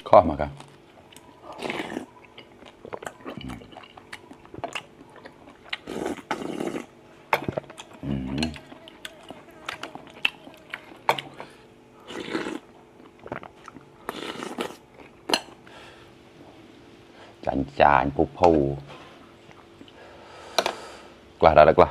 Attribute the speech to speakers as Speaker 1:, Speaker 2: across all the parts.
Speaker 1: ข้อมากันจานปูปูกว่าแล้วกว่า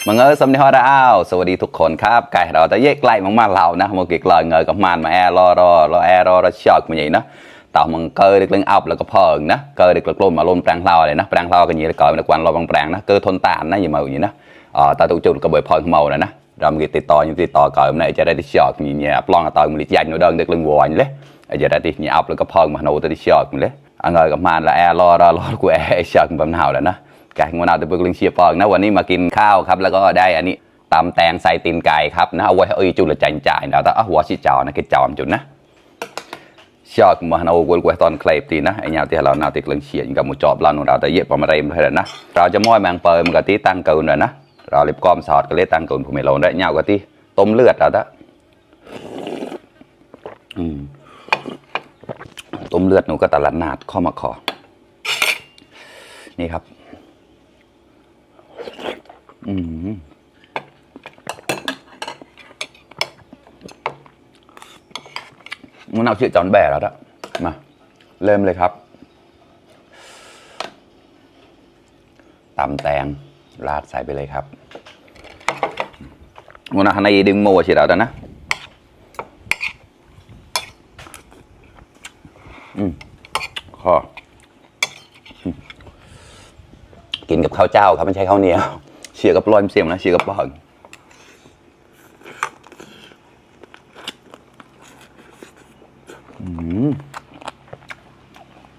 Speaker 1: มังเออสำเนียงฮอดอ้าวสวัสดีทุกคนครับไก่เราจะเย่ไกลมากๆเรานะโมกิกลอยเงยกับมันมาแอร์รอแอร์รอชอกมันอย่างนี้นะต่อมังเกอเด็กเลี้ยงอัพแล้วก็เพิงนะเกอเด็กกลุ่มมาลนแปลงเราเลยนะแปลงเรากันอย่างนี้ก่อนในวันเราบางแปลงนะเกอทนตานนะอย่างมาอย่างนี้นะตาตุกจุดกระเบิดพอเมาเลยนะเรามีติดต่อยังติดต่อก่อนในจะได้ที่ชอกอย่างเงี้ยปลองต่อมันยันอยู่เดินเด็กเลี้ยงวัวอย่างเลยจะได้ที่เนี่ยอัพแล้วก็เพิงมาโน้ตที่ชอกอย่างเลยเงยกับมันแล้วแอร์รอกูแอร์ชอกแบบหนาวแล้วนะไก่ของเราจะเป็นเลี้ยงเชียร์ปองนะวันนี้มากินข้าวครับแล้วก็ได้อันนี้ตำแตงใส่ตีนไก่ครับนะเอาไว้ให้จุลจันจ่ายนะแต่หัวชิจอนะกิจอมจุดนะชอบมาเอากวนตอนเคลปตีนะไอ้ยาวที่เราหน้าติดเรื่องเฉียดกับหมูจอบเราหนูเราแต่เย็บประมาณไรมันเลยนะเราจะม้อยแมงเปิลมันก็ตีตั้งเกินเลยนะเราเล็บก้อมสอดก็เล็ตั้งเกินผมไม่ลงได้ยาวก็ตีต้มเลือดเราได้ต้มเลือดหนูก็ตลาดนาดข้อมาขอนี่ครับมันเอาชื่อจอนแบร์แล้วนะมาเริ่มเลยครับตำแตงราดใส่ไปเลยครับมันเอาในดึงโม่ฉีดแล้วนะข้อกินกับข้าวเจ้าครับไม่ใช่ข้าวเหนียวเชียร์กับร้อยเสียมนะเชียร์กับปอง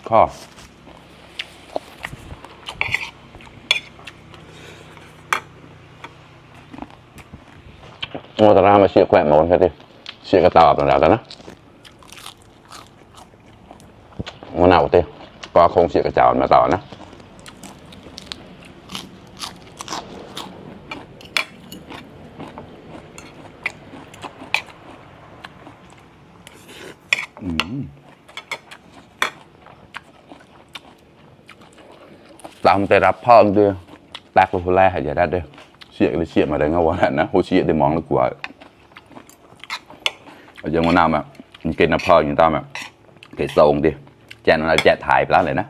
Speaker 1: ข้อโมตรามาเชียร์แกว่งมาวันแค่ดิเชียร์กระตอบต่างๆกันนะมันหนาวเต้ก็คงเชียร์กระจาวมาต่อนะตามแต่รับพ่อเดียวแตกตัวแรกหายใจได้เด้อเชียร์เลยเชียร์มาได้เงาวันนั้นนะโหเชียร์ได้มองแล้วกว่าอย่างวันน้ำอ่ะมันกินน้ำพ่ออย่างตามอ่ะเกยทรงดิแจนอะไรแจกถ่ายไปแล้วเลยนะ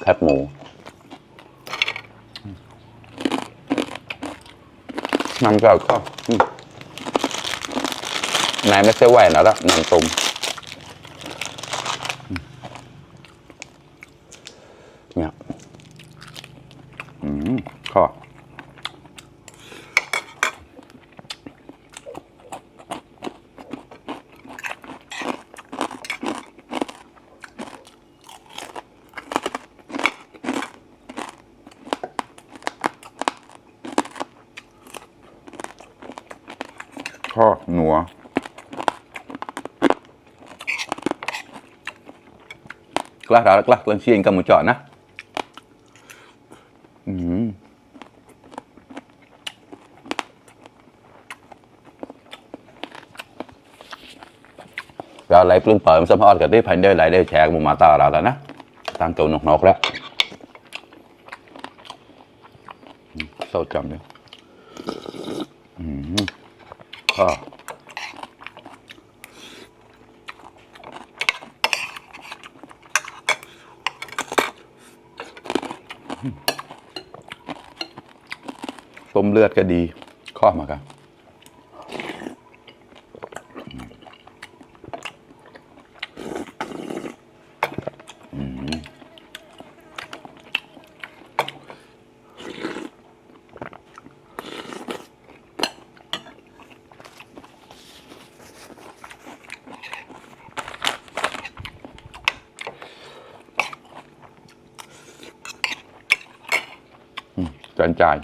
Speaker 1: แคบหมูน้ำก็นายไม่ใช่แหวนแล้วน้ำตุ่มเนี่ยข้อหนัวกล้าแล้วกล้าเรื่องเชียงกับหมูจอดนะเราไล่ปลื้มเปิดสมอดกับที่พันเดอร์ไล่ได้แชร์กับหมูมาตาเราแล้วนะตั้งตัวนกแล้วเศร้าจำเนี่ยก็ต้มเลือดก็ดีข้อมากันจานจ่าย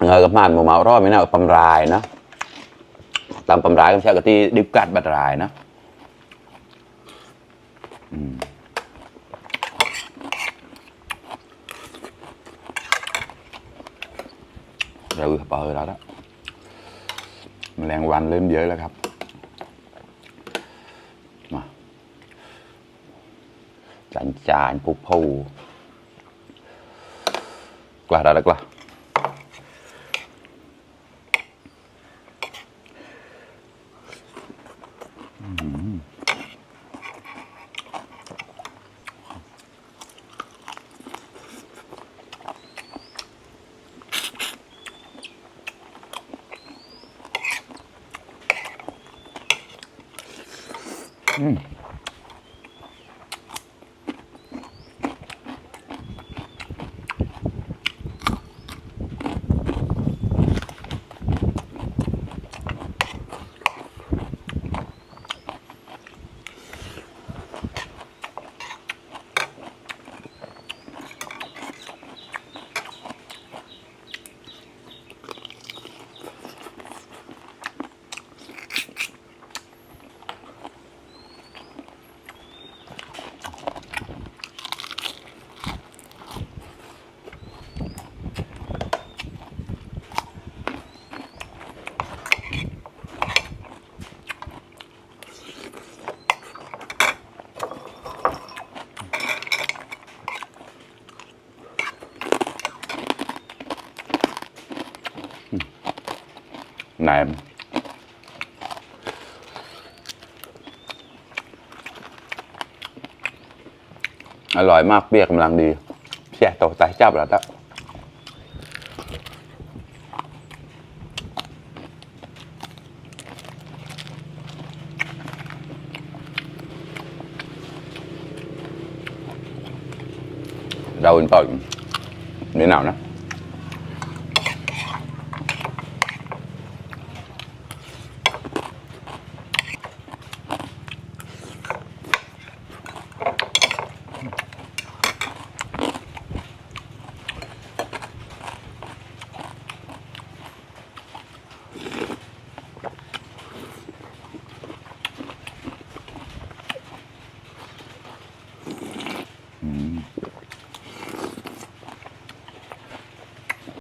Speaker 1: เงยกับมันหมูเมารอบไม่น่าปำรายนะตามปำรายก็ใช้กะทิดิบกัดบัดรายนะเดี๋ยวเปิดแล้วนะแมลงวันเริ่มเยอะแล้วครับมาจานปูปูกล้าได้แล้วกล้าไหนอร่อยมากเปรี้ยวกำลังดีแช่ตัวใส่จับแล้วจ้ะเราเป็นต่อนี่หนาวนะ